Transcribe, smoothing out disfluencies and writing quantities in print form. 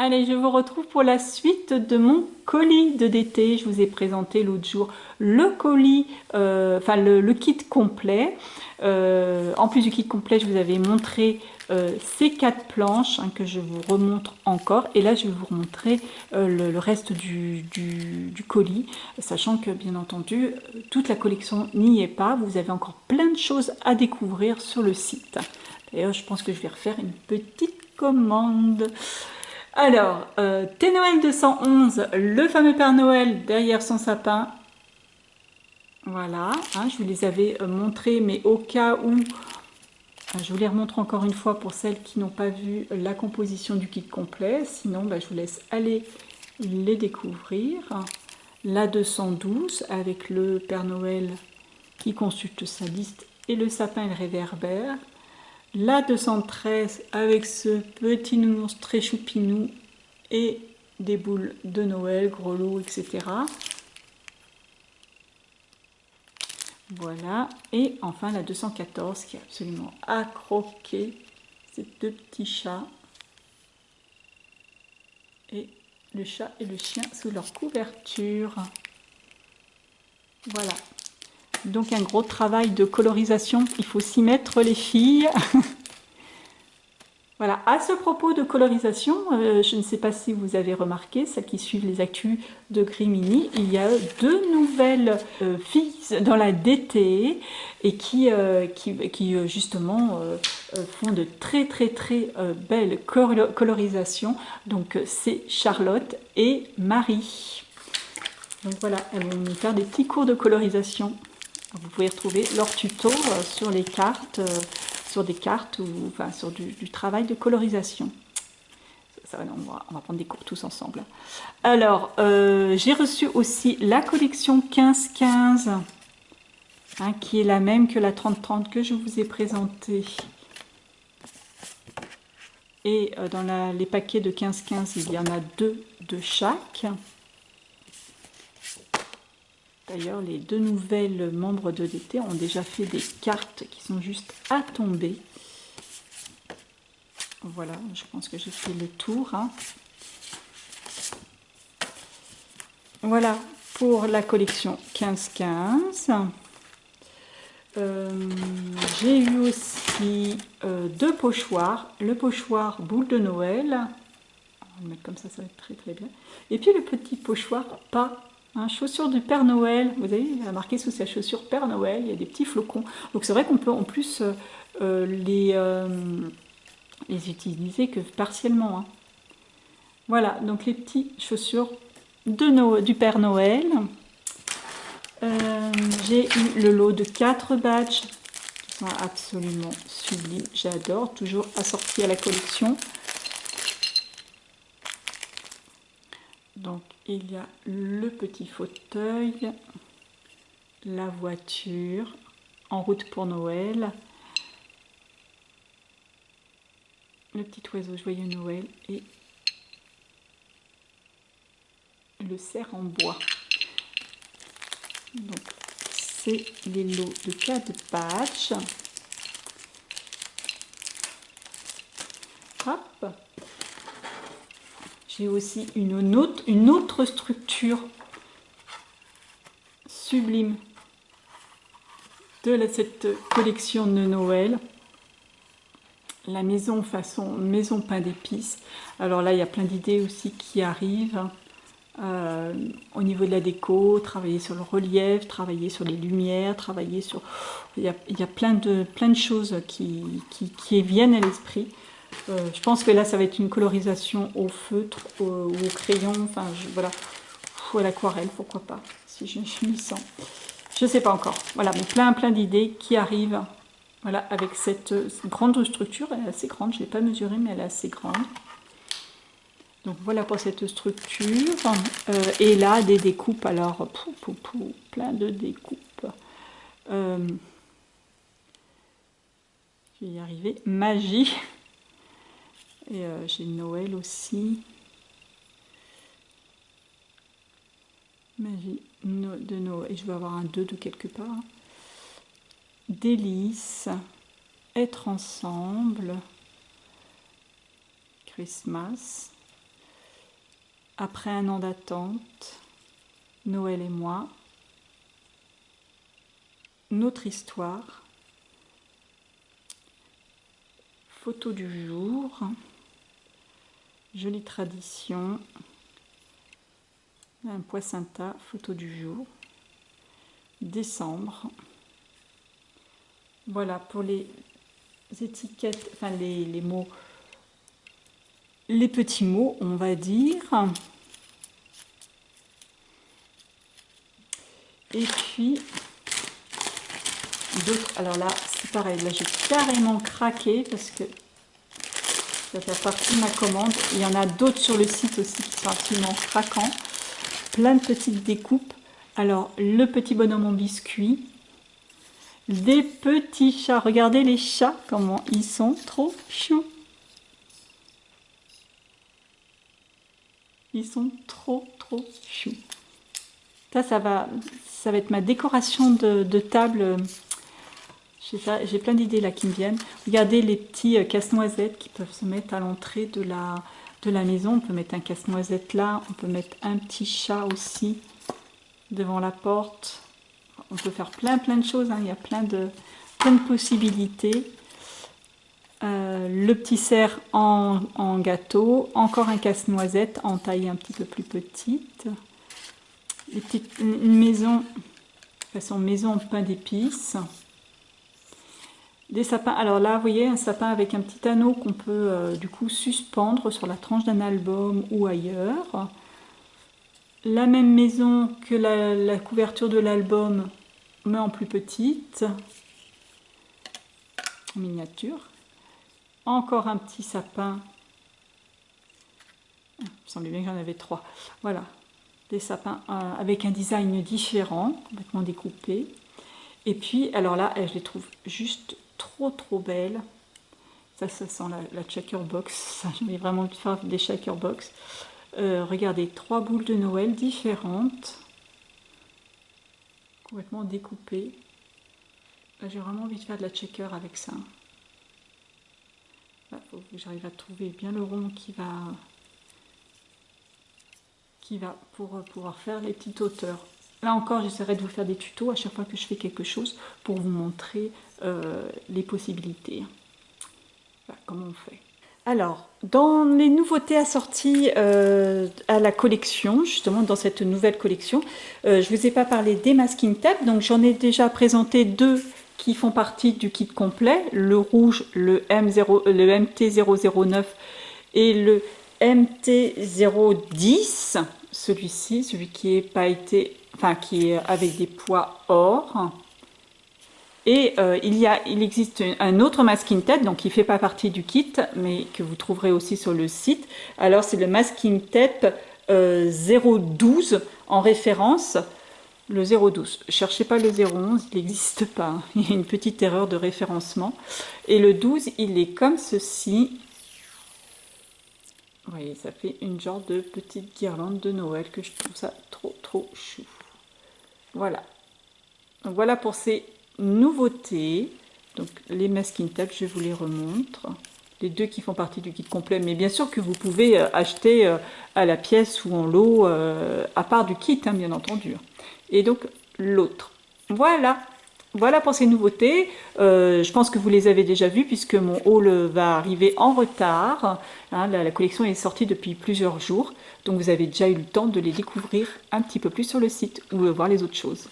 Allez, je vous retrouve pour la suite de mon colis de d'été. Je vous ai présenté l'autre jour le colis, enfin le kit complet. En plus du kit complet, je vous avais montré ces 4 planches hein, que je vous remontre encore. Et là, je vais vous remontrer le reste du colis, sachant que bien entendu, toute la collection n'y est pas. Vous avez encore plein de choses à découvrir sur le site. D'ailleurs, je pense que je vais refaire une petite commande. Alors, Thé Noël 211, le fameux Père Noël derrière son sapin. Voilà, hein, je vous les avais montrés, mais au cas où, je vous les remontre encore une fois pour celles qui n'ont pas vu la composition du kit complet. Sinon, je vous laisse aller les découvrir. La 212 avec le Père Noël qui consulte sa liste et le sapin et le réverbère. La 213 avec ce petit nounours très choupinou et des boules de Noël, grelots, etc. Voilà. Et enfin la 214 qui est absolument à croquer. Ces deux petits chats. Et le chat et le chien sous leur couverture. Voilà. Donc un gros travail de colorisation. Il faut s'y mettre les filles. Voilà, à ce propos de colorisation, je ne sais pas si vous avez remarqué, celles qui suivent les actus de Grimini, il y a 2 nouvelles filles dans la DT et qui justement font de très belles colorisations. Donc c'est Charlotte et Marie. Donc voilà, elles vont nous faire des petits cours de colorisation. Vous pouvez retrouver leur tuto sur les cartes, sur des cartes ou enfin sur du travail de colorisation. On va prendre des cours tous ensemble. Alors, j'ai reçu aussi la collection 15-15, hein, qui est la même que la 30-30 que je vous ai présentée. Et dans les paquets de 15-15, il y en a 2 de chaque. D'ailleurs, les 2 nouvelles membres de DT ont déjà fait des cartes qui sont juste à tomber. Voilà, je pense que j'ai fait le tour. Hein. Voilà pour la collection 15-15. J'ai eu aussi 2 pochoirs. Le pochoir boule de Noël. On va le mettre comme ça va être très bien. Et puis le petit pochoir pas. Hein, chaussures du Père Noël, vous avez marqué sous sa chaussure Père Noël, il y a des petits flocons. Donc c'est vrai qu'on peut en plus les utiliser que partiellement. Hein. Voilà, donc les petites chaussures du Père Noël. J'ai eu le lot de 4 badges qui sont absolument sublimes. J'adore, toujours assortis à la collection. Donc il y a le petit fauteuil, la voiture, en route pour Noël, le petit oiseau joyeux Noël et le cerf en bois. Donc c'est les lots de 4 badges. Hop. J'ai aussi une autre structure sublime de cette collection de Noël. La maison façon maison pain d'épices. Alors là, il y a plein d'idées aussi qui arrivent. Au niveau de la déco, travailler sur le relief, travailler sur les lumières, travailler sur... Il y a plein de choses qui viennent à l'esprit. Je pense que là, ça va être une colorisation au feutre, au crayon, enfin, voilà, ou à l'aquarelle, pourquoi pas, si je m'y sens. Je ne sais pas encore. Voilà, mais plein d'idées qui arrivent. Voilà, avec cette grande structure, elle est assez grande, je ne l'ai pas mesurée, mais elle est assez grande. Donc voilà pour cette structure. Et là, des découpes, alors, plein de découpes. Je vais y arriver. Magie. Et j'ai Noël aussi. Magie de Noël. Et je vais avoir un 2 de quelque part. Délices. Être ensemble. Christmas. Après un an d'attente, Noël et moi, notre histoire, photo du jour, jolie tradition, un poissinta, photo du jour, décembre. Voilà pour les étiquettes, enfin les mots, les petits mots, on va dire. Et puis, d'autres, alors là, c'est pareil, là j'ai carrément craqué parce que ça fait partie de ma commande. Il y en a d'autres sur le site aussi qui sont absolument craquants. Plein de petites découpes. Alors, le petit bonhomme en biscuit. Des petits chats. Regardez les chats, comment ils sont trop choux. Ils sont trop choux. Ça va être ma décoration de table. J'ai plein d'idées là qui me viennent. Regardez les petits casse-noisettes qui peuvent se mettre à l'entrée de la maison. On peut mettre un casse-noisette là. On peut mettre un petit chat aussi devant la porte. On peut faire plein de choses. Hein. Il y a plein de possibilités. Le petit cerf en gâteau. Encore un casse-noisette en taille un petit peu plus petite. Une maison, façon maison en pain d'épices. Des sapins, alors là vous voyez un sapin avec un petit anneau qu'on peut du coup suspendre sur la tranche d'un album ou ailleurs. La même maison que la couverture de l'album mais en plus petite, en miniature. Encore un petit sapin, il me semblait bien que j'en avais 3, voilà, des sapins avec un design différent, complètement découpé. Et puis alors là je les trouve juste trop belle. Ça sent la shaker box. J'ai vraiment envie de faire des shaker box. Regardez, 3 boules de Noël différentes, complètement découpées. J'ai vraiment envie de faire de la shaker avec ça. Il faut que j'arrive à trouver bien le rond qui va pour pouvoir faire les petites hauteurs. Là encore, j'essaierai de vous faire des tutos à chaque fois que je fais quelque chose pour vous montrer les possibilités. Voilà, comment on fait. Alors, dans les nouveautés assorties à la collection, justement dans cette nouvelle collection, je ne vous ai pas parlé des masking tape, donc j'en ai déjà présenté 2 qui font partie du kit complet, le rouge, le MT009 et le MT010, celui qui est pailleté, enfin qui est avec des pois or. Et il existe un autre masking tape, donc qui ne fait pas partie du kit, mais que vous trouverez aussi sur le site. Alors c'est le masking tape 012 en référence, le 012. Cherchez pas le 011, il n'existe pas. Il y a une petite erreur de référencement. Et le 12, il est comme ceci. Vous voyez, ça fait une genre de petite guirlande de Noël que je trouve ça trop chou. Voilà. Donc voilà pour ces nouveautés. Donc les masking tape, je vous les remontre. Les 2 qui font partie du kit complet, mais bien sûr que vous pouvez acheter à la pièce ou en lot, à part du kit, hein, bien entendu. Et donc l'autre. Voilà pour ces nouveautés. Je pense que vous les avez déjà vues puisque mon haul va arriver en retard. Hein, la collection est sortie depuis plusieurs jours, donc vous avez déjà eu le temps de les découvrir un petit peu plus sur le site ou voir les autres choses.